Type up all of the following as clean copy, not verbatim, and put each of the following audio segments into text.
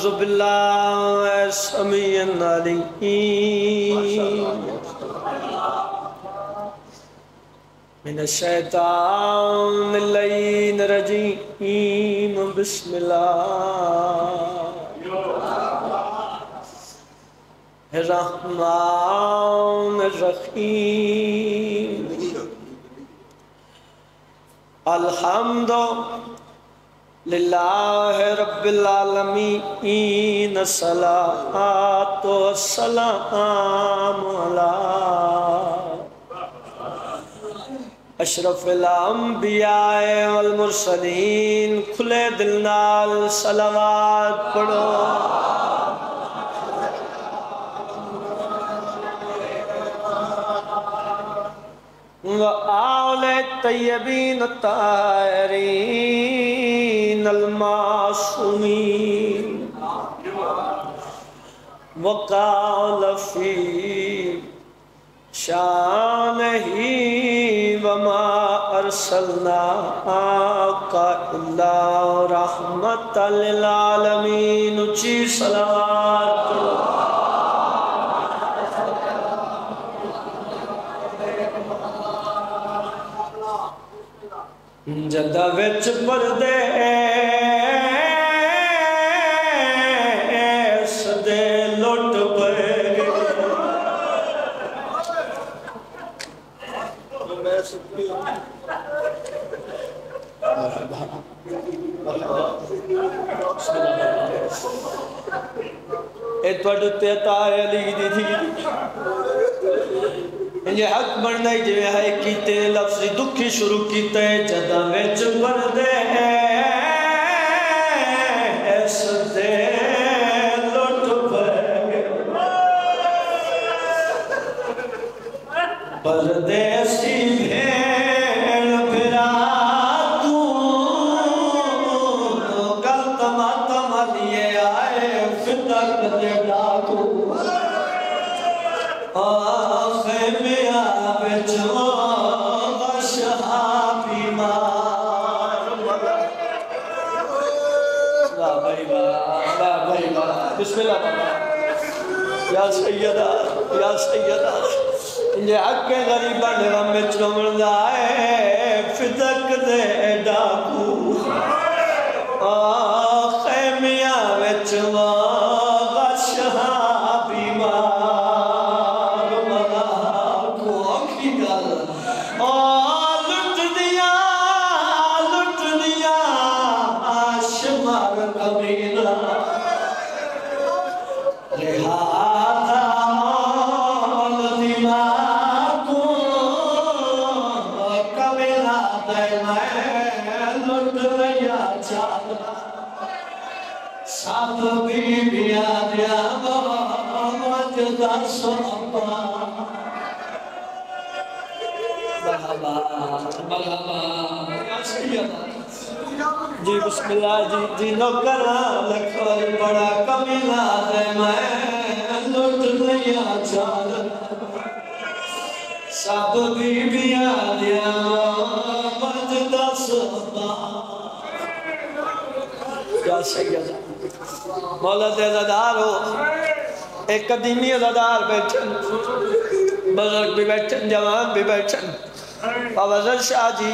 اعوذ باللہ السمیع العلیم من الشیطان اللعین الرجیم بسم اللہ الرحمن الرحیم الحمد للہ رب العالمین الصلاۃ والسلام علی اشرف الانبیاء والمرسلین کھلے دل نال صلوات پڑھو وآل طیبین الطاہرین المعصومین وقال فی شانہ وما ارسلناک الا رحمت للعالمین اچھی صلوات جدہ وچ پردے سدے لٹ پے اے توڑ تیتا علی دی تھی یہ حق بڑھنا ہی جو ہے کیتے لفظ دکھی شروع کیتے جدہ ویچ پردے سدے لٹ پے پردیسی بھیڑ پھرا تو غلط ماتم لیے آئے فتق دے ڈاکو خیمیا بچو غشہابی مار لا بھائی با بسم اللہ بابا یا سیدہ یہ حق غریبہ نوام میں چلومن دائے فتق دے ڈاکو خیمیا بچو غشہابی مار لٹ دیا شمار کمینہ لہذا مول دماغ کمینہ دے میں لٹ لیا چاہتا سب بھی بیا دیا مجدہ سوپا مرحبا یا سیدہ جی بسم اللہ جی نوکرہ لکھر بڑا کمیلہ دے میں لٹ لیا چال سب بھی بیا دیا مجدہ سبا یا سیدہ مولا دے عزادار ہو ایک قدیمی عزادار بیٹھن بزرگ بھی بیٹھن جوان بھی بیٹھن بابا زر شاہ جی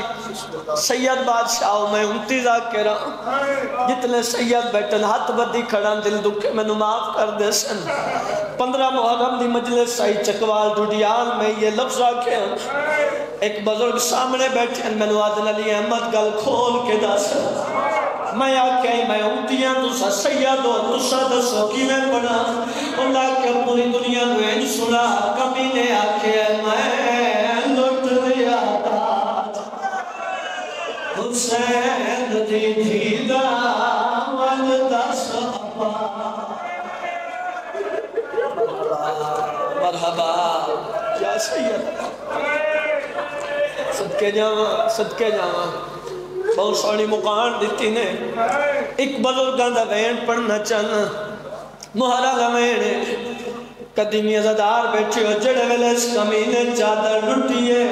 سید بادشاہوں میں انتظار کے رہا جتنے سید بیٹھن ہاتھ بدی کھڑا دل دکھے میں معاف کر دے سن 15 محرم دی مجلس سائی چکوال ڈوڈیال میں یہ لفظ رکھے ایک بزرگ سامنے بیٹھے میں نوازن علی احمد گل کھول کے دا سن میں آکے میں امتیاں تُسا سید ہو تُسا دسو کی میں پڑھا اللہ کے پوری دنیا میں سنا کمینے آکے میں لٹ لیا تاج حسین دی دھیدہ مجدہ سبا مرحبا یا سید صدقے جاواں بہت سوڑی مقان دیتی نے ایک بزرگان دا وین پڑھنا چاہنا مہارا لمین قدیمی عزادار بیٹھی ہو جڑے ویلے اس کمینے چادر لٹی ہے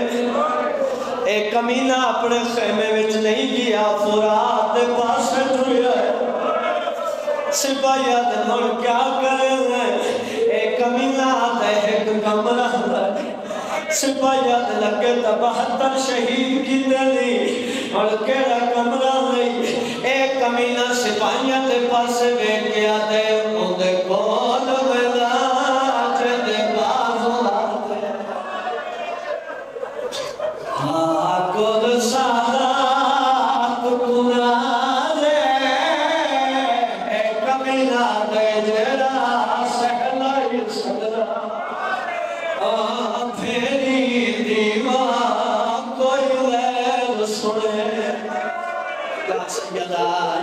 ایک کمینہ اپنے خیمے وچ نہیں گیا فرات دے پاس ٹریا ہے سپاہیاں دے مڑ کیا کرے ایک کمینہ دے ایک کمرہ سپاہیاں دے لگے تا 72 شہید کی دلی اور کیڑا کمرہ نہیں ایک کمینہ سپاہیاں دے پاس بے کیا دے مودے کول ویلا دے بازو آتے کل سارا کنا دے ایک کمینہ دے جڑا سہلائی صدرہ پھیری دیوان کوئی لیر سنے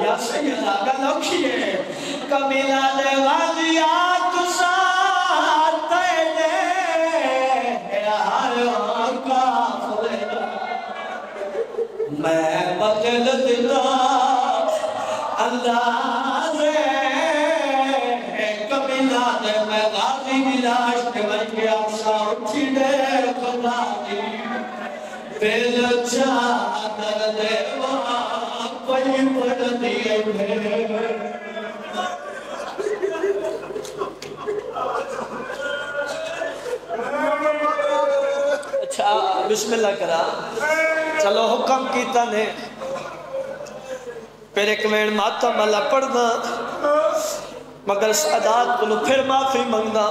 یا سیدہ گلو کیے کمینہ دے والیات ساتھ دے آیوں کا فلیدہ میں بدل دیتا اندازے کمینہ دے میں غازی ملاش کے بن گیا اٹھی دے خدا دی پھر چادر دے وہاں کوئی پڑھ دیئے پھر اچھا بسم اللہ کرا چلو حکم کیتا نے پھر ایک وین ماتم اللہ پڑھنا مگر سعادات کو پھر معافی منگنا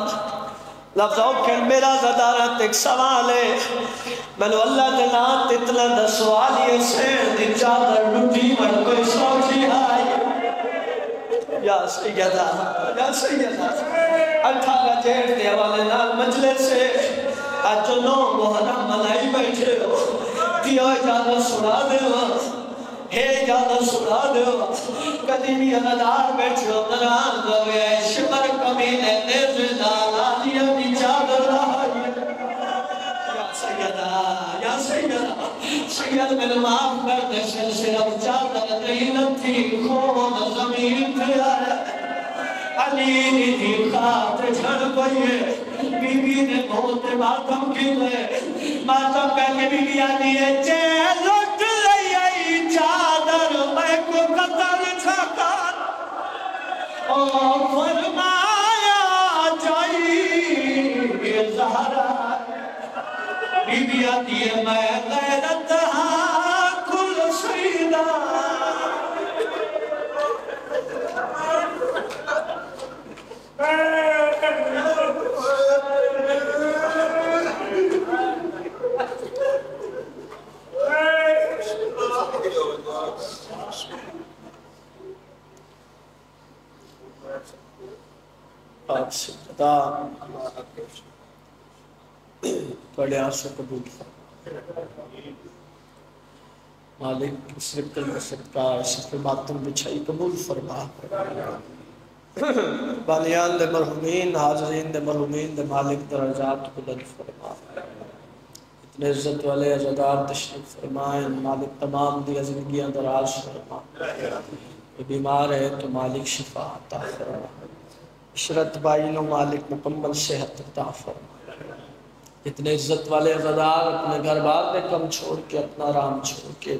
لفظوں کہ میرا زدارت ایک سوال ہے میں نے اللہ دلات اتنا دا سوال یہ سیر دی چادر لٹی من کوئی سوچی آئی یا سیدہ 18 جیٹ دے والے نال مجلس سے آج جو 9 محرم ملائی بیٹھے ہو دیو اجازت سنا دے ہو ہے اجازت سنا دے ہو قدیمی ادار بیٹھے ہو دران دوے شمر کمینے نیز دالا دیا بھی چادر رہا یا سیدہ سید میں معاف کر دے سلسلہ چادر دینت تھی خون زمین پہ آیا علی دی خاطر جھڑ گئے بی بی نے بہت ماتم کی لے ماتم کہہ کے بی بی آنی ہے چے لٹ لئی چادر میں کو قطر چھکار اور فرمایا جائی زہرہ بی بی آتی ہے میں غیرت ہاں کل سیدہ آپ سے خدا توڑے آسو قبول مالک اس رکل مسکتا صفر ماتم بچھائی قبول فرما بانیان دے مرحومین حاضرین دے مرحومین دے مالک درجات بلند فرما اتنے عزت والے عزدار تشریف فرمائیں مالک تمام دی زندگیاں دراز فرما بیمار ہے تو مالک شفا عطا فرما عشرت بائنو مالک مکمل صحت عطا فرما اتنے عزت والے عزدار اپنے گھر بار نے کم چھوڑ کے اپنا رام چھوڑ کے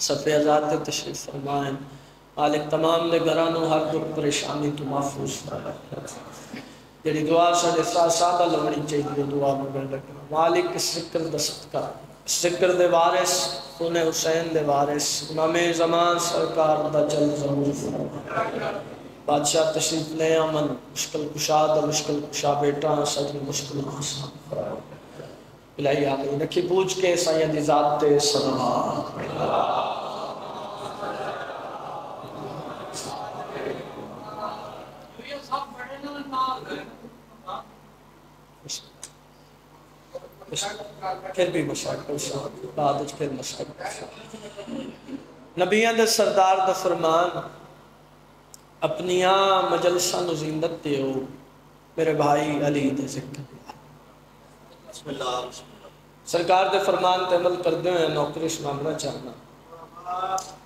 صفحہ ازاد تشریف فرمائیں مالک تمام نے گھرانوں ہر دکھ پریشانی تو محفوظ فرما جڑی دعا سے سادہ لگنی چاہیے دعا مگر لگنا مالک اس ذکر دا صدقہ اس ذکر دے وارث خون حسین دے وارث امام زمان سرکار دا جل ضرور فرما بادشاہ تشریف لے امن مشکل کشا دا مشکل کشا بیٹا صدر مشکل آسان فرما الہی آمین رکھی پوچھ کے سید ذات صلوات پھر بھی مشاکل بعد پھر مشاکل نبیان دے سردار دا فرمان اپنیاں مجلسہ نزیندت دیو میرے بھائی علی دے ذکر بسم اللہ سرکار دے فرمان تے عمل کر دے ہیں نوکریش مانگنا چاہنا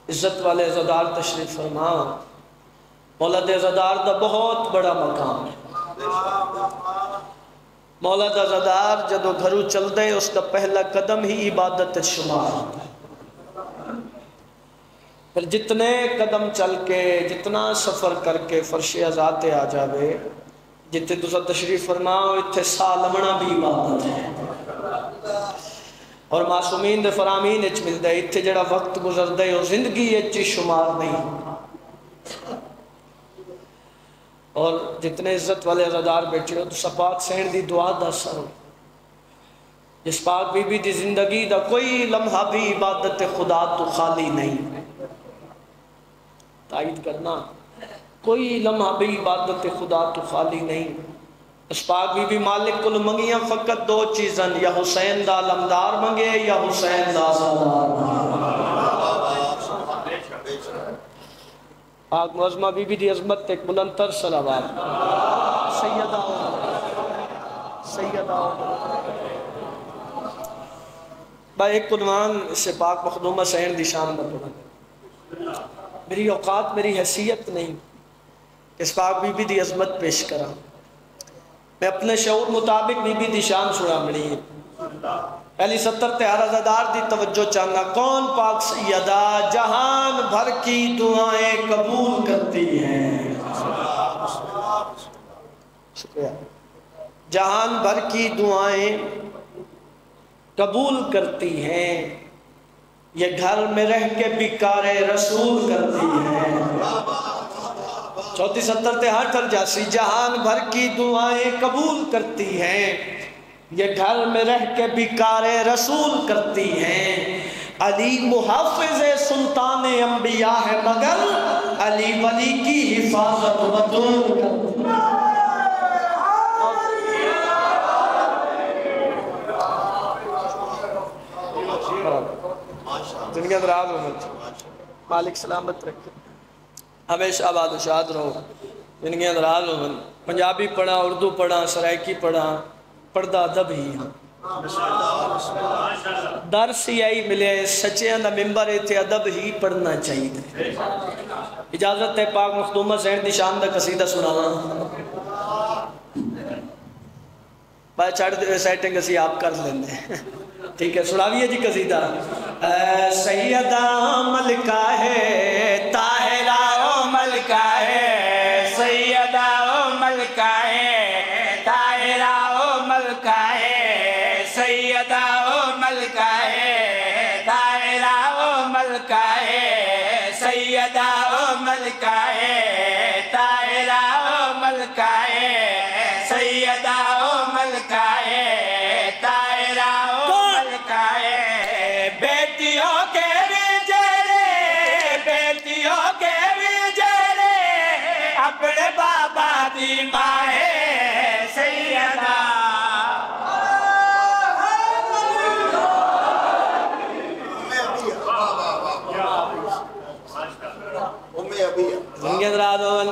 عزت والے عزدار تشریف فرما مولا دے عزدار دا بہت بڑا مقام ہے مولا دا عزدار جدو گھرو چل دے اس کا پہلا قدم ہی عبادت شمار پھر جتنے قدم چل کے جتنا سفر کر کے فرش ازاد آ جاوے جتنے تسا تشریف فرماؤ اتنے سا لمنا بھی عبادت ہے اور معصومین دے فرامین اچ ملتا ہے اتنے جڑا وقت گزرتا ہے وہ زندگی اچ شمار نہیں اور جتنے عزت والے عزادار بیٹھے ہو تو سپاک سین دی دعا دا اثر ہو جس پاک بی بی دی زندگی دا کوئی لمحہ بھی عبادت خدا تو خالی نہیں تائید کرنا کوئی لمحہ بھی عبادت خدا تو خالی نہیں اس پاک بی بی مالک کو منگیاں فقط دو چیزن یا حسین دا علمدار منگے یا حسین دا عزادار پاک معظمہ بی بی دی عظمت ایک بلندتر صلوات سیدہ سیدہ بھائی ایک عنوان اس سے پاک مخدومہ سین دی شان بتوڑا میری اوقات میری حیثیت نہیں اس پاک بی بی دی عظمت پیش کرا میں اپنے شعور مطابق بی بی دی شان سنا بڑی ہے پہلی 70 تیار عزادار دی توجہ چاہنا کون پاک سیدہ جہان بھر کی دعائیں قبول کرتی ہیں شکریہ جہان بھر کی دعائیں قبول کرتی ہیں یہ گھر میں رہ کے بیکار رسول کرتی ہیں 34 68 جہان بھر کی دعائیں قبول کرتی ہیں یہ گھر میں رہ کے بیکار رسول کرتی ہیں علی محافظ سلطان انبیاء ہے مگر علی ولی کی حفاظت بدون کرتی ہے دنیا دراز ہونا مالک سلامت رکھے ہمیشہ آباد و شاد رہو دنیا دراز ہونا پنجابی پڑھا اردو پڑھا سرائکی پڑھا پڑھدا ادب ہی درس ہی آئی ملے سچے اندہ ممبر تھے ادب ہی پڑھنا چاہیے اجازت ہے پاک مخدومہ سین دی شان دا قصیدہ سنانا بھائی چھاڑ دے سیٹنگ اسی آپ کر لیندے ٹھیک ہے سناویے جی قصیدہ سیدہ ملکہ ہے طاہرہ او ملکہ ہے سیدہ او ملکہ ہے طاہرہ او ملکہ ہے سیدہ او ملکہ ہے طاہرہ او ملکہ ہے سیدہ او ملکہ ہے طاہرہ او ملکہ ہے سیدہ او ملکہ ہے طاہرہ او ملکہ ہے بیٹیوں کے اپنے بابا دی ماں ہے سیدہ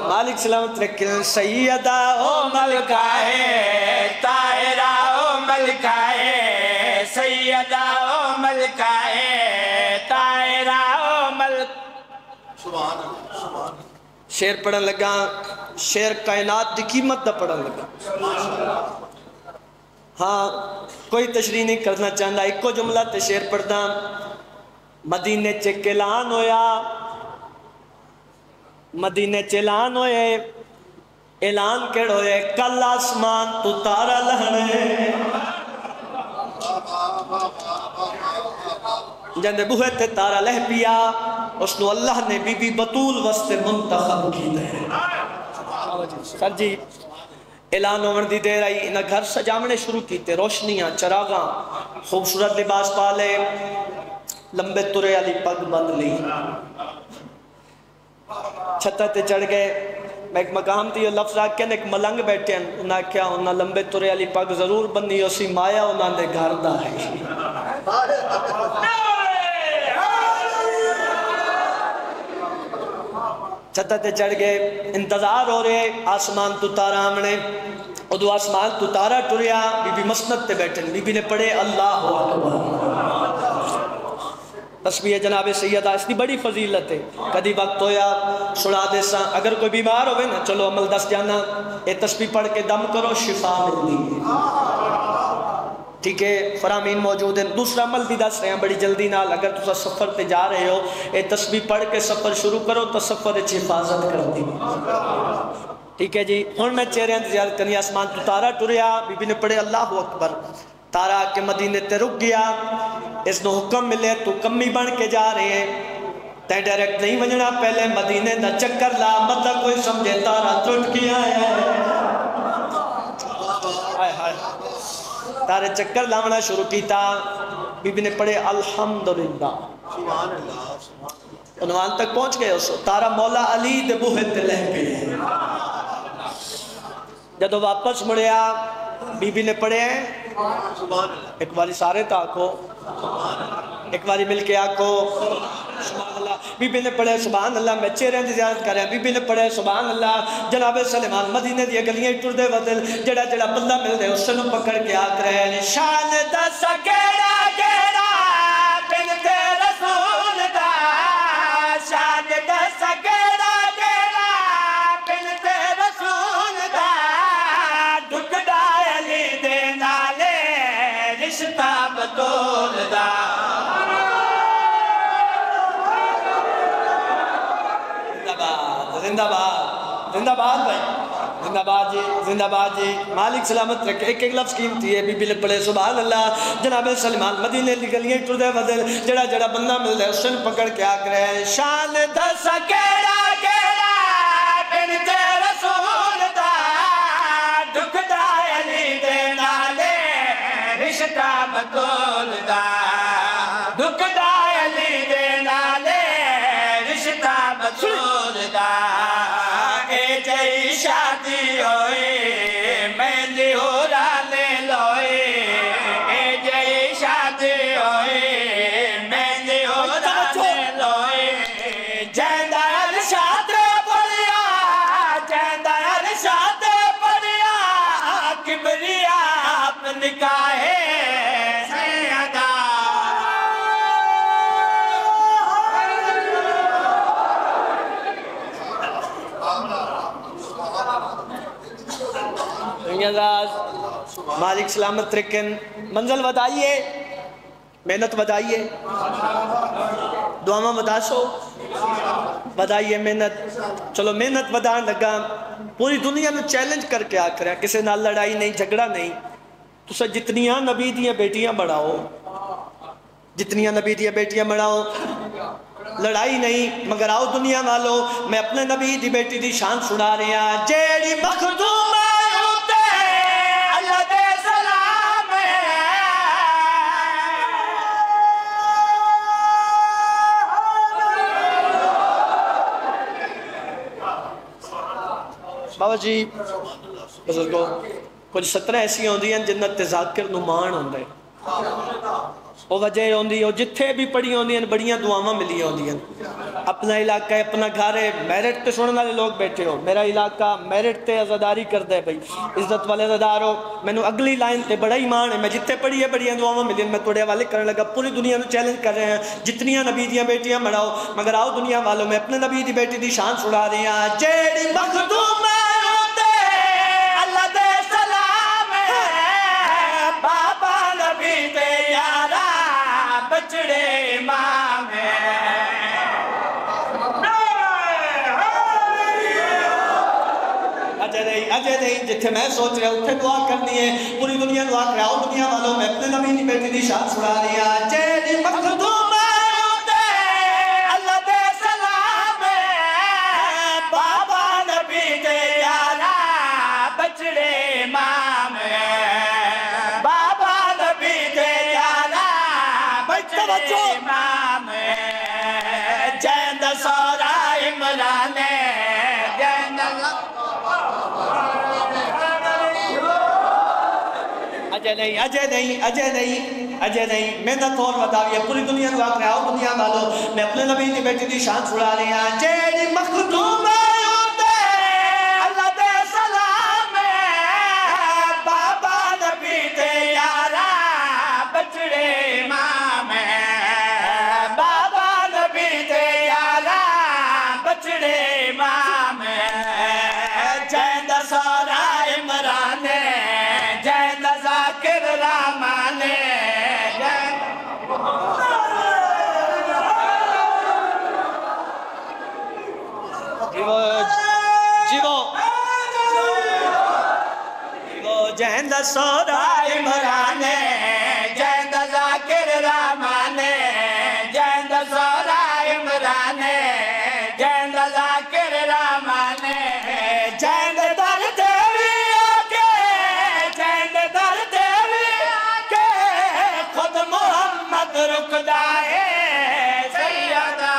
مالک سلامت رکھیں سیدہ او ملکہ ہے طاہرہ او ملکہ ہے سیدہ او ملکہ ہے طاہرہ او ملکہ سبحان اللہ شعر پڑھن لگا شعر کائنات دی قیمت دا پڑھن لگا ہاں کوئی تشریح نہیں کرنا چاہتا ایک کو جملہ تے شعر پڑھدا مدینے چک اعلان ہویا مدینے چلان ہوئے اعلان کڑ ہوئے کل آسمان تو تارا لہنے جندے بوہے تے تارا لہ پیا اس نو اللہ نے بی بی بطول وسط منتخب کی دے سر جی اعلان ہومن دی دیر آئی انہا گھر سجامنے شروع کیتے روشنیاں چراغاں خوبصورت لباس پالے لمبے ترے علی پگ بند لی چھتہ تے چڑھ گئے میں ایک مقام تھی یہ لفظ آکے ایک ملنگ بیٹھے ہیں انہاں کیا انہاں لمبے ترے علی پگ ضرور بنی اسی مایا انہاں دے گھر دا ہے چھتہ تے چڑھ گئے انتظار ہو رہے آسمان تو تارا آمنے ادو آسمان تو تارا ٹریا بی بی مسند تے بیٹھے بی بی نے پڑھے اللہ اکبر تسبیح جناب سیدہ اس کی بڑی فضیلت ہے کدی وقت ہویا سنا دے سا اگر کوئی بیمار ہوئے نا چلو عمل دس جانا اے تسبیح پڑھ کے دم کرو شفا ملنی ہے ٹھیک ہے فرامین موجود ہیں. دوسرا عمل بھی دس رہے ہیں بڑی جلدی نال. اگر تسا سفر تے جا رہے ہو اے تسبیح پڑھ کے سفر شروع کرو تو سفر وچ حفاظت کرتی. ٹھیک ہے جی. ہن میں چہرے تے زیارت کرنی. آسمان تو تارا ٹریا, بی بی نے پڑھے اللہ اکبر, تارا کے مدینے تے رک گیا. اس نو حکم ملے تو کمی بن کے جا رہے ہیں تے ڈائریکٹ نہیں ونجنا, پہلے مدینے دا چکر لا, مطلب کوئی سمجھے تارا ٹوٹ گیا ہے. ہائے ہائے تارے چکر لاونا شروع کیتا. بی بی نے پڑھے الحمدللہ, عنوان تک پہنچ گئے. اس تارا مولا علی دے بوہے تے لہ گئے. جدو واپس مڑیا بی بی نے پڑھے ایک باری سارے تاکو, ایک باری مل کے آکو سبحان اللہ. بی بی نے پڑھے سبحان اللہ. میں چہرے دی زیارت کر رہا. بی بی نے پڑھے سبحان اللہ. جناب سلیمان مدینے دی گلیاں ٹردے ودل جڑا جڑا بندہ مل دے اس نو پکڑ کے آکھ رہے ہیں شان دس گیڑا گیڑا بنت رسول دا, شان دس گیڑا گیڑا بنت رسول دا, ڈکدا علی دے نالے رشتہ بطول دا. زندہ باد زندہ باد بھائی, زندہ باد جی, زندہ باد جی. مالک سلامت رکھے. ایک ایک لفظ قیمتی ہے. بی بی نے پڑھے سبحان اللہ. جناب سلیمان مدینے دی گلیاں ٹردے ودل جڑا جڑا بندہ مل ہے اس نے پکڑ کے آکھ رہے ہیں شان دس گیڑا گیڑا بنت رسول دا, ڈکدا علی دے نالے رشتہ بطول دا, ڈکدا علی دے نالے رشتہ بطول دا. اے جئی شادی ہوئی مہندی اڑانے لوئی, اے جئی شادی ہوئی مہندی اڑانے لوئی. جیندار شاد پڑیا, جیندار شاد پڑیا, کبریا آپ نکاہے سیدہ. مالک سلامت رکھن. منزل ودائیے, محنت ودائیے, دعاواں وداسو ودائیے محنت. چلو محنت ودان لگا. پوری دنیا میں چیلنج کر کے آکھ رہا کسی نال لڑائی نہیں جھگڑا نہیں. تسا جتنیاں نبی دیاں بیٹیاں بڑھاؤ, جتنیاں نبی دیاں بیٹیاں بڑھاؤ, لڑائی نہیں. مگر آؤ دنیا والو میں اپنے نبی دی بیٹی دی شان سنا رہا. جیڑی مخدوم اللہ دے سلام بابا جی بزرگو کچھ 17 ایسی ہوندی ہیں جنت تے ذاکر نمان ہوندے. وہ وجہ ہوندی ہے جتھے بھی پڑھی ہوندی ہیں بڑیاں دعاواں ملی ہوندی ہیں. اپنا علاقہ ہے, اپنا گھر ہے, میرٹ تے سننے والے لوگ بیٹھے ہو. میرا علاقہ میرٹ تے عزاداری کر دے بھائی, عزت والے عزادار ہو. میں نے اگلی لائن تے بڑا ایمان ہے. میں جتھے پڑھی ہے بڑیاں دعاواں ملی ہیں. میں توڑے حوالے کرنے لگا. پوری دنیا میں چیلنج کر رہے ہیں جتنیاں نبی دیاں بیٹیاں بڑھاؤ. مگر آؤ دنیا والوں میں اپنے نبی دی بیٹی دی شان سنا رہے ہیں. جیڑی مخدوم اللہ دے سلام بابا نبی دے یارا بچڑے امام اجے نہیں جتھے میں سوچ رہا اتھے دعا کرنی ہے. پوری دنیا دعا کر آؤ دنیا والوں میں اپنے نبی دی بیٹی دی شان سنا رہی ہوں. جیڑی مخدوم اللہ دے سلام بابا نبی دے یارا بچڑے امام, بابا نبی دے یارا بچڑے امام. جیند سورا عمران جیند اجے نہیں اجے نہیں اجے نہیں اجے نہیں. محنت اور بتاویے پوری دنیا کو آکھ رہا ہوں دنیا والوں میں اپنے نبی دی بیٹی دی شان سنا رہی ہوں. جیڑی مخدوم اللہ دے سلام بابا نبی دے یارا بچڑے امام, بابا نبی دے یارا بچڑے امام. جیند سورا عمران جیند ذاکر رحمان جہند سورہ عمران جہند ذاکر رحمان جہند سورہ عمران جہند ذاکر رحمان جہند در دیوی آکے جہند در دیوی آکے خود محمد رکدا ہے سیدہ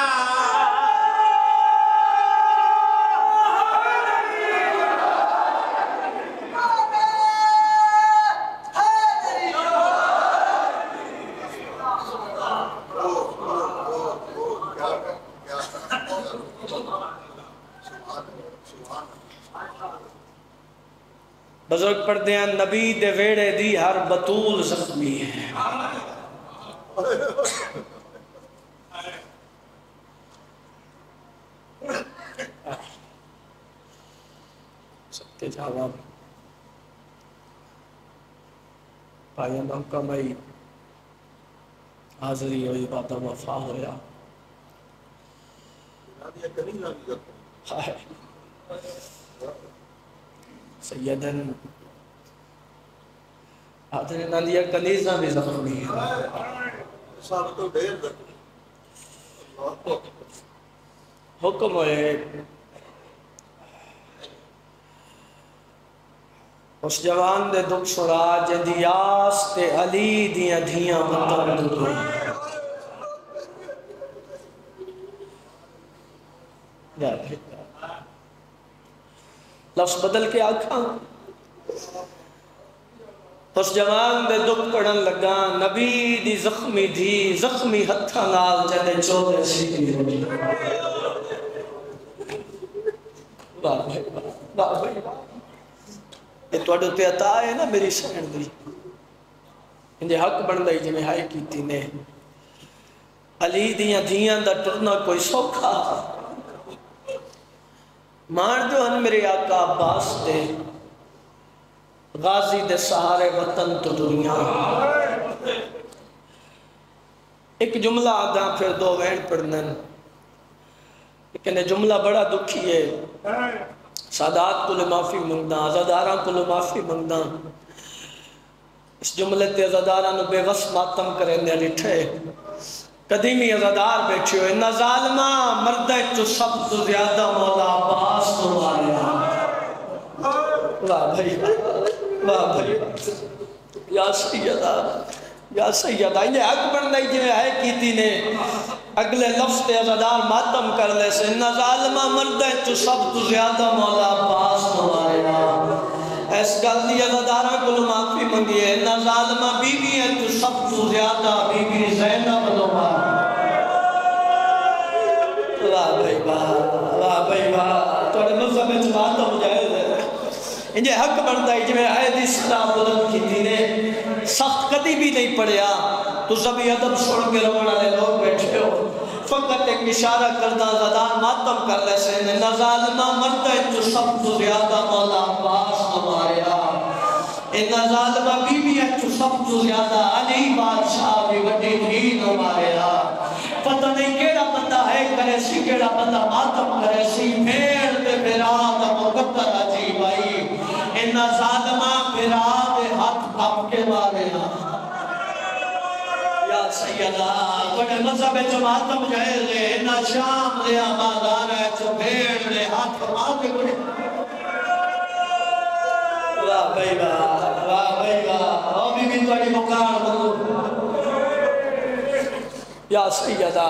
بزرگ پڑھتے ہیں نبی دے ویڑے دی ہر بطول زخمی ہے سب کے جواب پائیاں دا حکم آئی حاضری ہوئی بات وفا ہویا سیدن حاضر نالیا کنیزہ بھی زخمی ہے حکم ہوئے اس جوان دے دکھ سرا جندی آس تے علی دیاں دھیاں مطلب ہوئی لفظ بدل کے آکھاں اس جوان دے دکھ پڑھن لگا نبی دی زخمی دھی زخمی ہتھا نال جنے چودے سیکھی ہوئی واہ بھائی واہ بھائی یہ تو اڈو تے عطا ہے نا میری سین دی انجھے حق بن دائی جی میں ہائی کیتی نے علی دیاں دھیاں دا ٹرنا کوئی سوکھا مان جو ہن میرے آقا عباس دے غازی دے سہارے وطن تو دنیا ایک جملہ آدھا پھر دو وین پڑھنن لیکن یہ جملہ بڑا دکھی ہے سادات کو لے معافی منگدہ عزاداراں کو لے معافی منگدہ اس جملے تے عزاداراں نو بے وس ماتم کریں دے لٹھے قدیمی عزادار بیٹھے ہوئے انہا ظالمہ مردہ چو سب تو زیادہ مولا عباس تو ماریا واہ بھائی واہ بھائی یا سیدہ انہیں حق بندائی جو ہے کیتی نے اگلے لفظ تے عزادار ماتم کر لے سے انہا ظالمہ مردہ چو سب تو زیادہ مولا عباس تو ماریا اس گل دی عزادارہ کو معافی منگی ہے انہا ظالمہ بی بی ہے تو سب تو زیادہ بی بی زینب تو ماریا واہ بھائی واہ توڑے مذہب میں بات ہو جائے انجھے حق بندائی جو ہے دی صلاح بلند کی دینے سخت کدی بھی نہیں پڑیا تو سبھی ادب سوڑ کے روڑا لے لوگ بیٹھے ہو فقط ایک اشارہ کردہ زدان ماتم کر لے سے انہا ظالمہ مردہ جو سب تو زیادہ مولا عباس ہماریا انہا ظالمہ بی بی ہے جو سب تو زیادہ علی بادشاہ بھی وڈی دین ہماریا پتہ نہیں کیڑا بندہ ہے کرے سی کیڑا بندہ ماتم کرے سی پھیر دے پھراد مقدر عجیب آئی انہا ظالمہ پھراد ہاتھ پھپ کے ماریا یا سیدہ کوئی مذہب جو ماتم جائے لے انہا شام لے آمادار ہے جو پھیر لے ہاتھ پھپ کے ماریا واہ بھائی واہ اور بھی توڑی مقار بلو یا سیدہ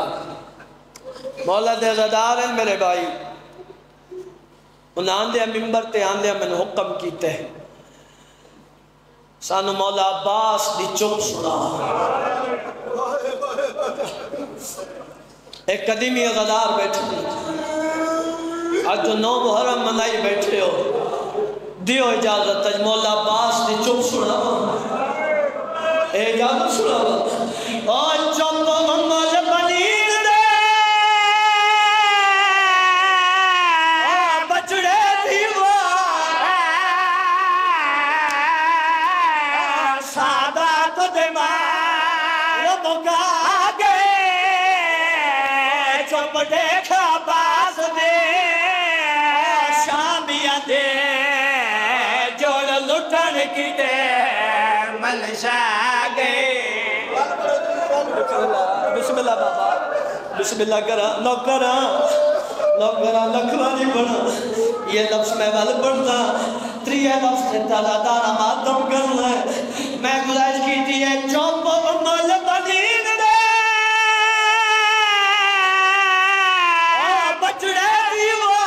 مولا دے عزادار ہیں میرے بھائی ان آندھے ممبر تے آندھے میں حکم کیتے سانو مولا عباس دی چپ سنا ایک قدیمی عزادار بیٹھے آج جو 9 محرم منائی بیٹھے ہو دیو اجازت ہے مولا عباس دی چپ سنا اجازت سنا اور چپ ممال بنیر دے بچڑے دیوار سادات دماغ بکا گئے چپ دیکھا باز دے شامیاں دے جوڑ لٹن کی دے ملشا گئے بسم اللہ بابا بسم اللہ کرا نوکرا لکھوانی بنا یہ لفظ میں وال پڑھتا تریہ لفظ سے تالا دارا ماتم کرنا ہے میں گزائش کی تھی ہے چوپو مل بنین دے بچڑے دیوا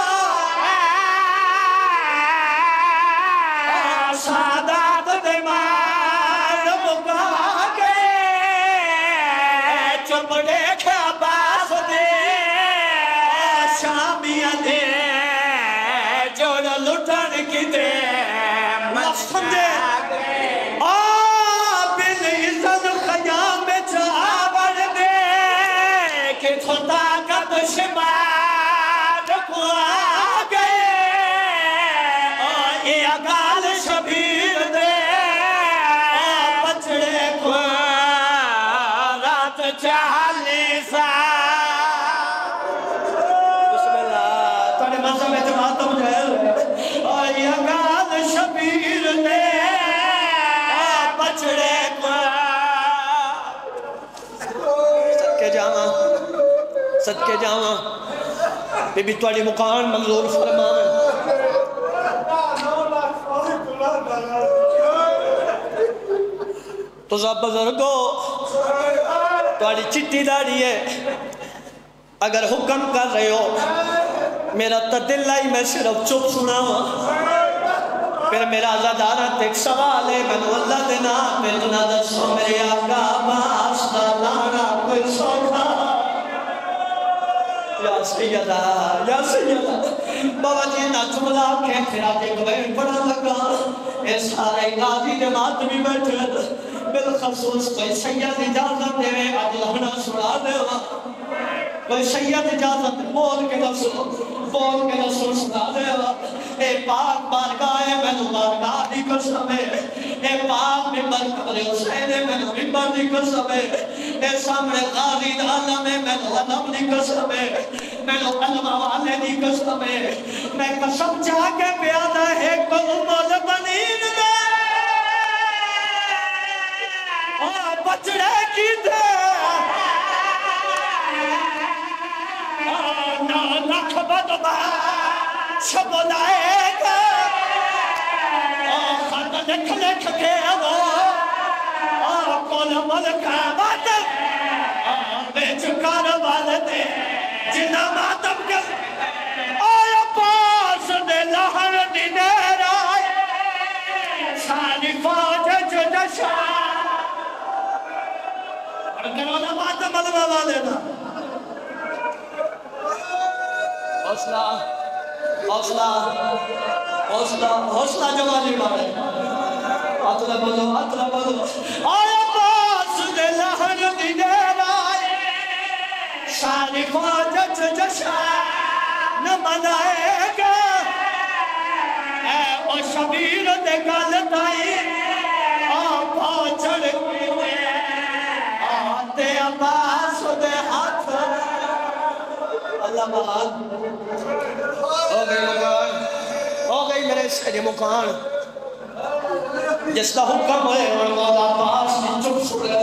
سادات دے مار مکا گئے چپ دیکھا باس دے شامیاں دے جوڑ لٹن کی دے ملشا گئے بن عزت خیام چاور دے کہ خدا کا دشمار کو آگئے یہ اگال شبیر دے بچڑے کو رات 40 بسم اللہ تھوڑے مذہب میں جماعتوں جائے یہ اگال شبیر دے بچڑے کو صدقے جاواں بی بی توڑی مکان منظور فرمان تو سب بزرگو توڑی چٹی داری ہے اگر حکم کر رہے ہو میرا تدل آئی میں صرف چپ سنا پھر میرا آزادارت ایک سوال ہے میں نے اللہ دینا میں تو نہ دسو میرے آقا باستا لانا کوئی سوکھا یا سیدہ بابا جی نا جملہ کے پھر آگے گوئے پڑا لگا اس سارے غازی جماعت بھی بیٹھے بالخصوص کوئی سید اجازت دے آج لہنا سنا دے کوئی سید اجازت بول کے رسول سنا دے اے پاک بارگاہ میں تو بارگاہ دی قسم ہے اے پاک ممبر قبر حسین میں تو ممبر دی قسم ہے اے سامنے غازی عالم میں تو علم دی قسم ہے میں تو علم والے دی قسم ہے میں قسم چاہ کے پیادہ ہے کل مول بنین دے بچڑے کی دے لکھ بدبا شب لائے گا خط لکھ کے وہ کل ملکہ باتم بے چکار والدے جنہ ماتم کر آیا پاس دے لہر دی دیر آئے سانی فوج جدشا کرونا ماتم علمہ والے نا حوصلہ جوالی مارے اطلع بلو آیا باس دے لہر دی دیر آئے ساری فوج جشا نہ منائے گا اے او شبیر دے گالت آئی پہنچڑ کی دے آتے عباس دے ہاتھ اللہ بہت ہو گئی میرے سیدی مکان جس کا حکم ہے اور مولا پاس میں چپ سڑے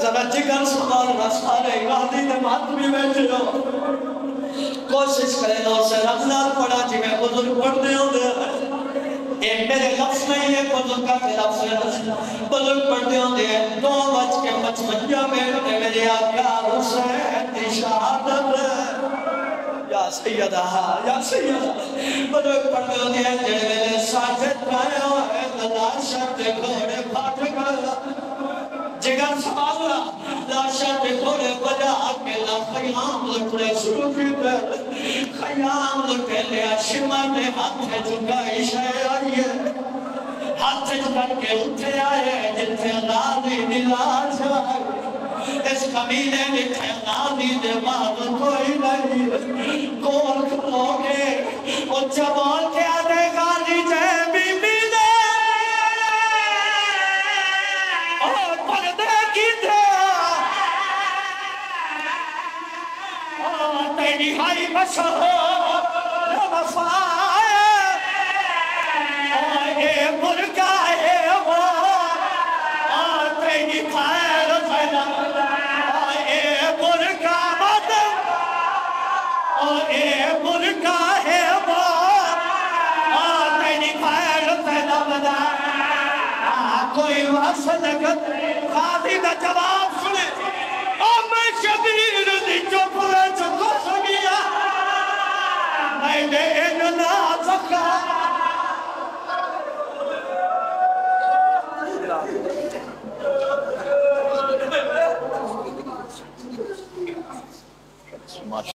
ذرا جگر سبحان سارے غازی نے مات بھی بیٹھے ہو کوشش کرے نو سے رمضان پڑھا جی میں بزرگ پڑھنے ہوں دے اے میرے لفظ نہیں ہے بزرگ کا لفظ ہے بزرگ پڑھنے ہوں دے 2:55 میں میرے آقا حسین کی شہادت یا سیدہ بزرگ پڑھنے ہوں دے جڑے میرے ساجد پائے ہوئے لاشا تے گھوڑے پھاٹ کر جگر سوالہ لاشا تے گھوڑے بجا کے خیام لٹنے شروع کی در خیام لٹے لیا شمع نے ہاتھ جھکائی شے آئیے ہاتھ جھکر کے اٹھے آئے جتھے غازی دلال جائے اس کمینے جتھے غازی دے بعد کوئی نہیں کول کھلو گے اور جوان کے آدھے غازی جائے بی بی دے اور پردے کی دے تیری ہائی مشہور وفائے اے اور اے ملکہ ہے وہ تیری خیر پیدا بدا کوئی واسط لگت قاضی دا جواب سنے میں شبیر دی چپلے چکو سگیا میں نے اننا زکا